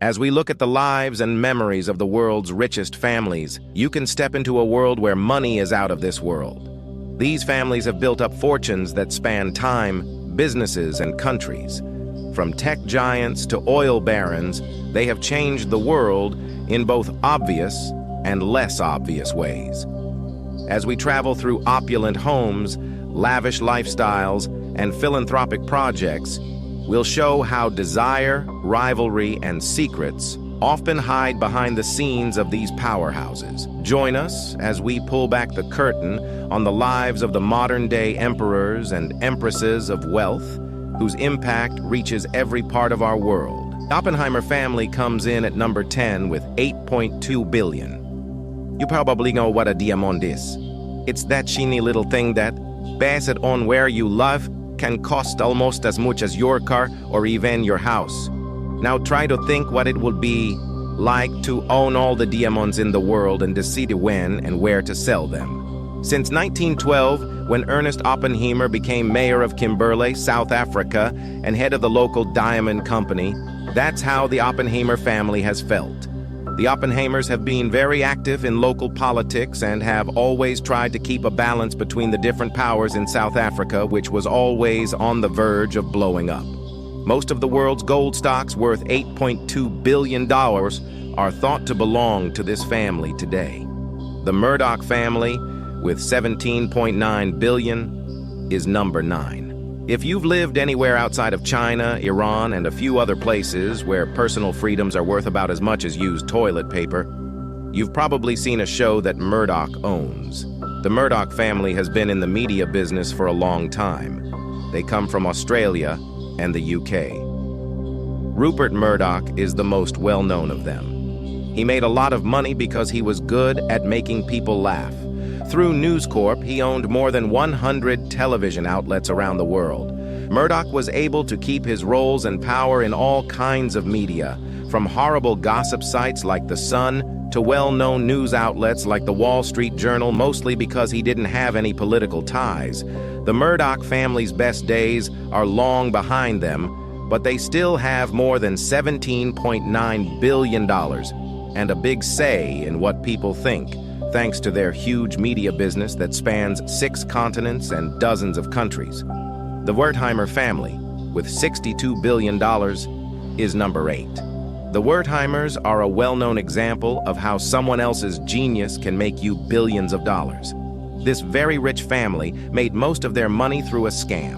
As we look at the lives and memories of the world's richest families, you can step into a world where money is out of this world. These families have built up fortunes that span time, businesses, and countries. From tech giants to oil barons, they have changed the world in both obvious and less obvious ways. As we travel through opulent homes, lavish lifestyles, and philanthropic projects, we'll show how desire, rivalry, and secrets often hide behind the scenes of these powerhouses. Join us as we pull back the curtain on the lives of the modern-day emperors and empresses of wealth, whose impact reaches every part of our world. The Oppenheimer family comes in at number 10 with $8.2 billion. You probably know what a diamond is. It's that shiny little thing that, based on where you live, can cost almost as much as your car or even your house. Now try to think what it would be like to own all the diamonds in the world and decide when and where to sell them. Since 1912, when Ernest Oppenheimer became mayor of Kimberley, South Africa, and head of the local diamond company, that's how the Oppenheimer family has felt. The Oppenheimers have been very active in local politics and have always tried to keep a balance between the different powers in South Africa, which was always on the verge of blowing up. Most of the world's gold stocks worth $8.2 billion are thought to belong to this family today. The Murdoch family, with $17.9 billion, is number 9. If you've lived anywhere outside of China, Iran, and a few other places where personal freedoms are worth about as much as used toilet paper, you've probably seen a show that Murdoch owns. The Murdoch family has been in the media business for a long time. They come from Australia and the UK. Rupert Murdoch is the most well-known of them. He made a lot of money because he was good at making people laugh. Through News Corp, he owned more than 100 television outlets around the world. Murdoch was able to keep his roles and power in all kinds of media, from horrible gossip sites like The Sun to well-known news outlets like the Wall Street Journal, mostly because he didn't have any political ties. The Murdoch family's best days are long behind them, but they still have more than $17.9 billion and a big say in what people think, thanks to their huge media business that spans 6 continents and dozens of countries. The Wertheimer family, with $62 billion, is number 8. The Wertheimers are a well-known example of how someone else's genius can make you billions of dollars. This very rich family made most of their money through a scam.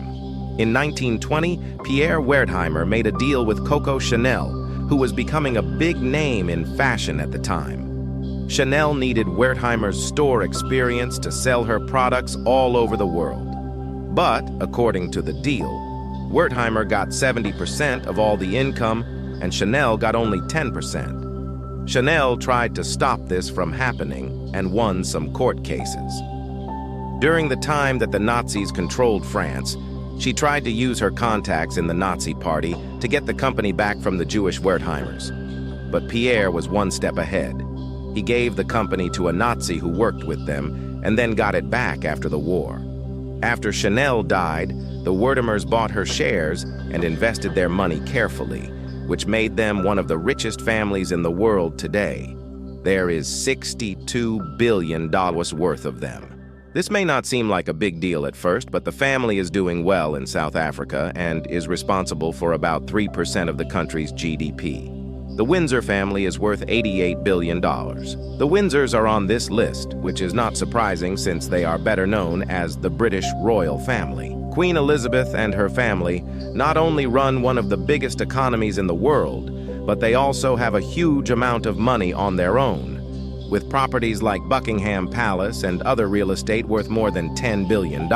In 1920, Pierre Wertheimer made a deal with Coco Chanel, who was becoming a big name in fashion at the time. Chanel needed Wertheimer's store experience to sell her products all over the world. But, according to the deal, Wertheimer got 70% of all the income and Chanel got only 10%. Chanel tried to stop this from happening and won some court cases. During the time that the Nazis controlled France, she tried to use her contacts in the Nazi Party to get the company back from the Jewish Wertheimers. But Pierre was one step ahead. He gave the company to a Nazi who worked with them and then got it back after the war. After Chanel died, the Wertheimers bought her shares and invested their money carefully, which made them one of the richest families in the world today. There is $62 billion worth of them. This may not seem like a big deal at first, but the family is doing well in South Africa and is responsible for about 3% of the country's GDP. The Windsor family is worth $88 billion. The Windsors are on this list, which is not surprising since they are better known as the British royal family. Queen Elizabeth and her family not only run one of the biggest economies in the world, but they also have a huge amount of money on their own. With properties like Buckingham Palace and other real estate worth more than $10 billion,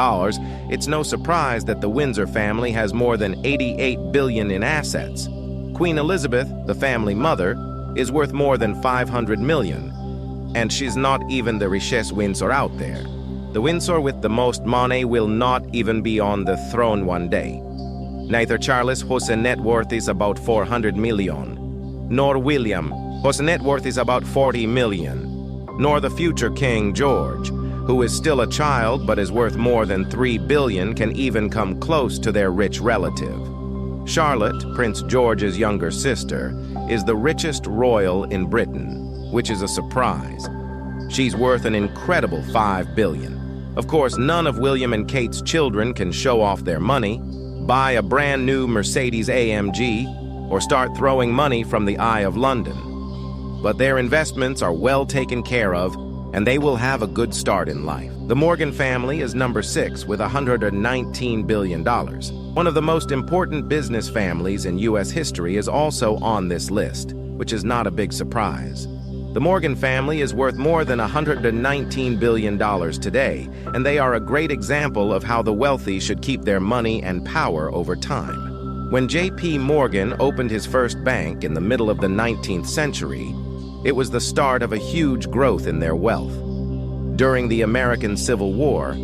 it's no surprise that the Windsor family has more than $88 billion in assets. Queen Elizabeth, the family mother, is worth more than $500 million, and she's not even the richest Windsor out there. The Windsor with the most money will not even be on the throne one day. Neither Charles, whose net worth is about $400 million, nor William, whose net worth is about $40 million, nor the future King George, who is still a child but is worth more than $3 billion, can even come close to their rich relative. Charlotte, Prince George's younger sister, is the richest royal in Britain, which is a surprise. She's worth an incredible $5 billion. Of course, none of William and Kate's children can show off their money, buy a brand new Mercedes AMG, or start throwing money from the Eye of London. But their investments are well taken care of, and they will have a good start in life. The Morgan family is number 6 with $119 billion. One of the most important business families in U.S. history is also on this list, which is not a big surprise. The Morgan family is worth more than $119 billion today, and they are a great example of how the wealthy should keep their money and power over time. When J.P. Morgan opened his first bank in the middle of the 19th century, it was the start of a huge growth in their wealth. During the American Civil War,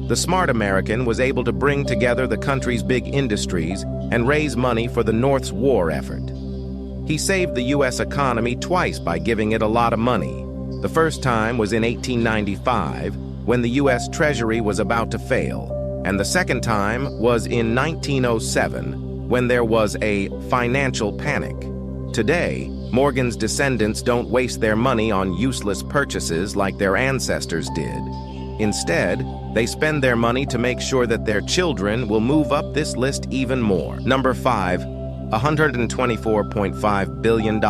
the smart American was able to bring together the country's big industries and raise money for the North's war effort. He saved the U.S. economy twice by giving it a lot of money. The first time was in 1895, when the U.S. Treasury was about to fail, and the second time was in 1907, when there was a financial panic. Today, Morgan's descendants don't waste their money on useless purchases like their ancestors did. Instead, they spend their money to make sure that their children will move up this list even more. Number 5. $124.5 billion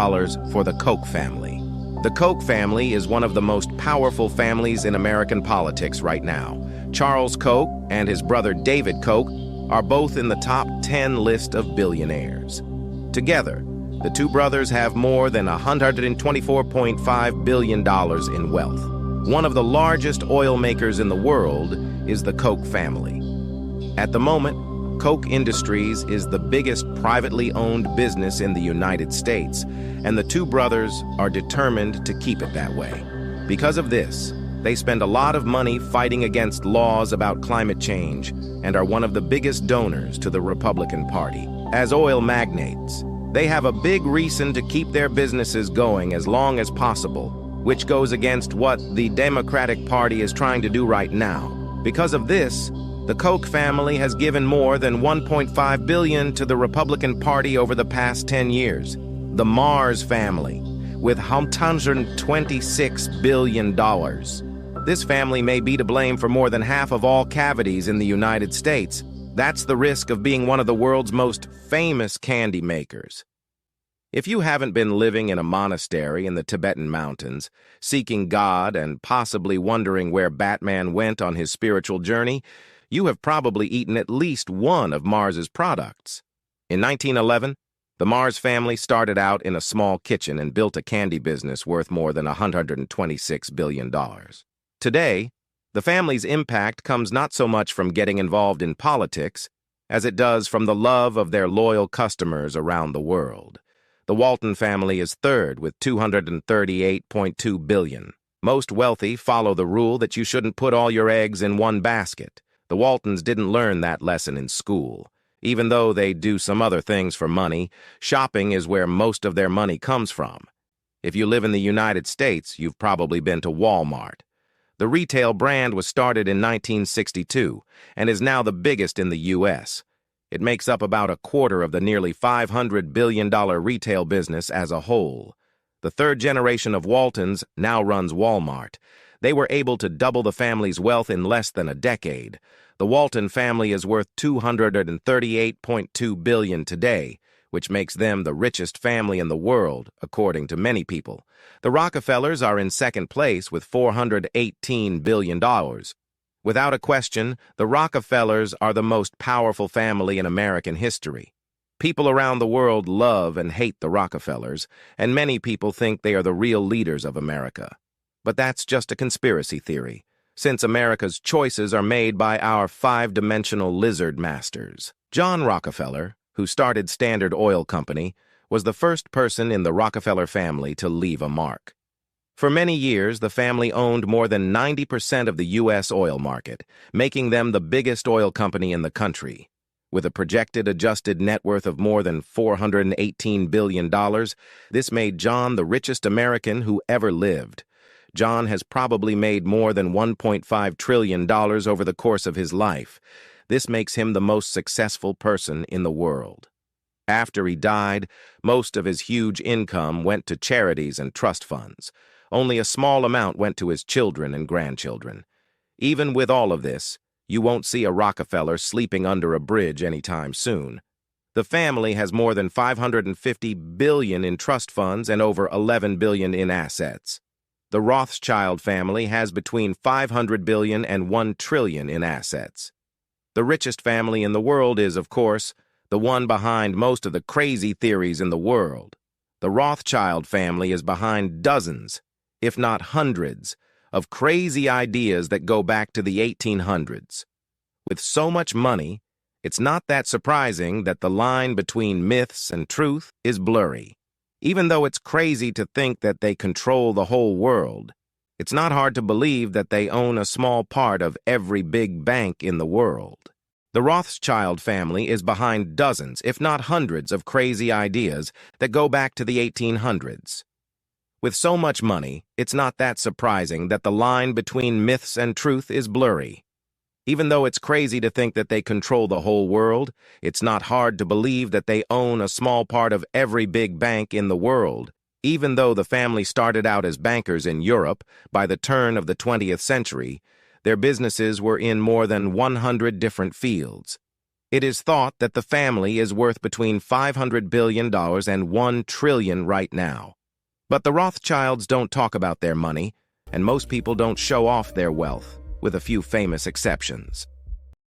for the Koch family. The Koch family is one of the most powerful families in American politics right now. Charles Koch and his brother David Koch are both in the top 10 list of billionaires. Together, the two brothers have more than $124.5 billion in wealth. One of the largest oil makers in the world is the Koch family. At the moment, Koch Industries is the biggest privately owned business in the United States, and the two brothers are determined to keep it that way. Because of this, they spend a lot of money fighting against laws about climate change and are one of the biggest donors to the Republican Party. As oil magnates, they have a big reason to keep their businesses going as long as possible, which goes against what the Democratic Party is trying to do right now. Because of this, the Koch family has given more than $1.5 billion to the Republican Party over the past 10 years. The Mars family, with $126 billion. This family may be to blame for more than half of all cavities in the United States. That's the risk of being one of the world's most famous candy makers. If you haven't been living in a monastery in the Tibetan mountains, seeking God and possibly wondering where Batman went on his spiritual journey, you have probably eaten at least one of Mars's products. In 1911, the Mars family started out in a small kitchen and built a candy business worth more than $126 billion. Today, the family's impact comes not so much from getting involved in politics as it does from the love of their loyal customers around the world. The Walton family is third with $238.2 billion. Most wealthy follow the rule that you shouldn't put all your eggs in one basket. The Waltons didn't learn that lesson in school. Even though they do some other things for money, shopping is where most of their money comes from. If you live in the United States, you've probably been to Walmart. The retail brand was started in 1962 and is now the biggest in the U.S. It makes up about a quarter of the nearly $500 billion retail business as a whole. The third generation of Waltons now runs Walmart. They were able to double the family's wealth in less than a decade. The Walton family is worth $238.2 billion today, which makes them the richest family in the world, according to many people. The Rockefellers are in second place with $418 billion. Without a question, the Rockefellers are the most powerful family in American history. People around the world love and hate the Rockefellers, and many people think they are the real leaders of America. But that's just a conspiracy theory, since America's choices are made by our five-dimensional lizard masters. John Rockefeller, who started Standard Oil Company, was the first person in the Rockefeller family to leave a mark. For many years, the family owned more than 90% of the U.S. oil market, making them the biggest oil company in the country. With a projected adjusted net worth of more than $418 billion, this made John the richest American who ever lived. John has probably made more than $1.5 trillion over the course of his life. This makes him the most successful person in the world. After he died, most of his huge income went to charities and trust funds. Only a small amount went to his children and grandchildren. Even with all of this, you won't see a Rockefeller sleeping under a bridge anytime soon. The family has more than $550 billion in trust funds and over $11 billion in assets. The Rothschild family has between $500 billion and $1 trillion in assets. The richest family in the world is, of course, the one behind most of the crazy theories in the world. The Rothschild family is behind dozens, if not hundreds, of crazy ideas that go back to the 1800s. With so much money, it's not that surprising that the line between myths and truth is blurry. Even though it's crazy to think that they control the whole world, it's not hard to believe that they own a small part of every big bank in the world. The Rothschild family is behind dozens, if not hundreds, of crazy ideas that go back to the 1800s. With so much money, it's not that surprising that the line between myths and truth is blurry. Even though it's crazy to think that they control the whole world, it's not hard to believe that they own a small part of every big bank in the world. Even though the family started out as bankers in Europe, by the turn of the 20th century, their businesses were in more than 100 different fields. It is thought that the family is worth between $500 billion and $1 trillion right now. But the Rothschilds don't talk about their money, and most people don't show off their wealth, with a few famous exceptions.